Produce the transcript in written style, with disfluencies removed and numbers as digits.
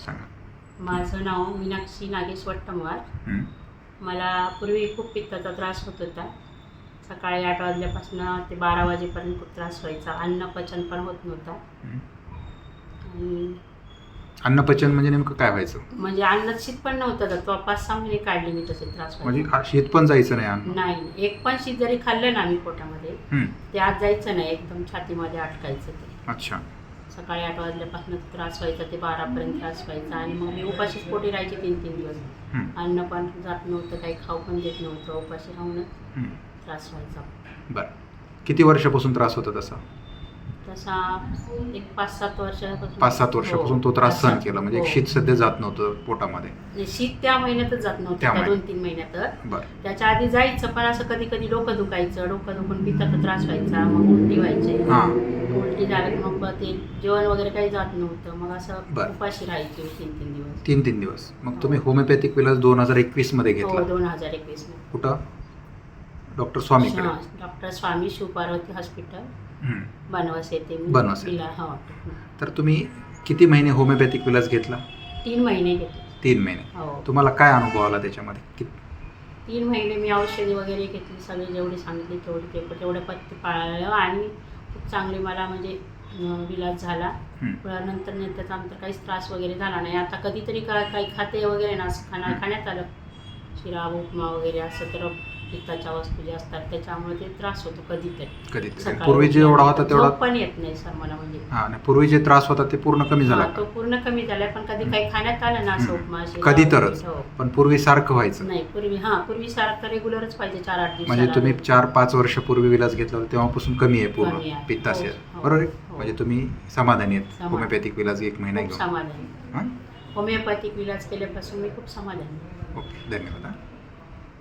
सांगा. माझं नाव मीनाक्षी नागेश वट्टमवार. हं. मला पूर्वी खूप पित्ताचा त्रास होत होता. सकाळी 8 वाजल्यापासून ते 12 वाजेपर्यंत खूप त्रास व्हायचा. अन्न पचन पण होत नव्हतं. हं. आणि अन्नपचन म्हणजे नेमकं काय व्हायचं? म्हणजे अन्नात शीत पण नव्हतं जात. 5-6 महिने काढले मी तसे त्रास म्हणजे व्हायचे. शीत पण जायचं नाही अन्न? नाही, एक पण शीत जरी खाल्लं ना मी पोटामध्ये, हं. ते आत जायचं नाही, एकदम छातीमध्ये अटकायचं ते. अच्छा. सकाळी 8 वाजल्यापासून त्रास व्हायचा, ते 12पर्यंत त्रास व्हायचा आणि मग मी उपाशीच पोटी राहायची 3-3 दिवस. हं. अन्न पण जात नव्हतं, काही खाऊ पण देत नव्हतं, उपाशी राहूनच हं. त्रास व्हायचा. बरं. किती वर्षापासून त्रास होता तसा? तसा एक 5-7 वर्षापासून. 5-7 वर्षापासून तो त्रास सहन केला. म्हणजे हो. शीत सध्या जात नव्हतं पोटामध्ये. नाही, शीत त्या महिन्यातच जात नव्हतं, त्या त्या महिन्यात. 2-3 महिन्यात. बरं. त्याच्या आधी जायचं, पण असं कधी कधी डोकं दुखायचं, डोकं दुखून पित्ताचा त्रास व्हायचा, मग उलटी व्हायची. हां. उलटी झाली की मग ते जेवण वगैरे काही जात नव्हतं, मग असं बरं. उपाशी राहायची 3-3 दिवस. 3-3 दिवस. मग तुम्ही होमिओपॅथिक विलास 2021 मध्ये हो, घेतला. 2021 मध्ये. कुठं? डॉक्टर स्वामीकडे. डॉक्टर स्वामी शिवपार्वती हॉस्पिटल, हं. बनवास येथे. बनवास येथे. हो. तर तुम्ही किती महिने होमिओपॅथिक विलास घेतला? 3 महिने घेतले. 3 महिने. हो. तुम्हाला काय अनुभव आला त्याच्यामध्ये? 3 महिने मी औषधी वगैरे घेतली, सगळी जेवढी सांगितली तेवढे पथ्य पाळलं आणि खूप चांगली मला म्हणजे विलास झाला. हं. नंतर त्याचा काहीच त्रास वगैरे झाला नाही. आता कधीतरी काही खाते वगैरे ना असं खाण्यात आलं, शिरा उपमा वगैरे असं, तर पित्ताच्या वस्तू जे असतात त्याच्यामुळे ते त्रास होतो कधीतरी. सकाळी पूर्वी जे एवढा होता तेवढा झोप पण येत नाही सर मला. म्हणजे हां, नाही, पूर्वी जे त्रास होता ते पूर्ण कमी झाला तो का? पूर्ण कमी झालाय, पण कधी काही खाण्यात आलं ना असं उपमा शिरा कधी वगैरे, तरच. हो. पण पूर्वी सारखं व्हायचं. नाही, पूर्वी सारखं रेग्युलरच पाहिजे 4-8 दिवसाला. म्हणजे तुम्ही 4-5 वर्षापूर्वी विलास घेतला होता तेव्हापासून कमी आहे कमी पूर्ण आहे. पित्ताशय. हो, बरोबर आहे? हो. म्हणजे तुम्ही समाधानी आहेत समाधानी. होमिओपॅथिक विलास 1 महिना खूप घेऊन. समाधानी. हां? होमिओपॅथिक विलास केल्यापासून मी खूप समाधानी. ओके, धन्यवाद. हां.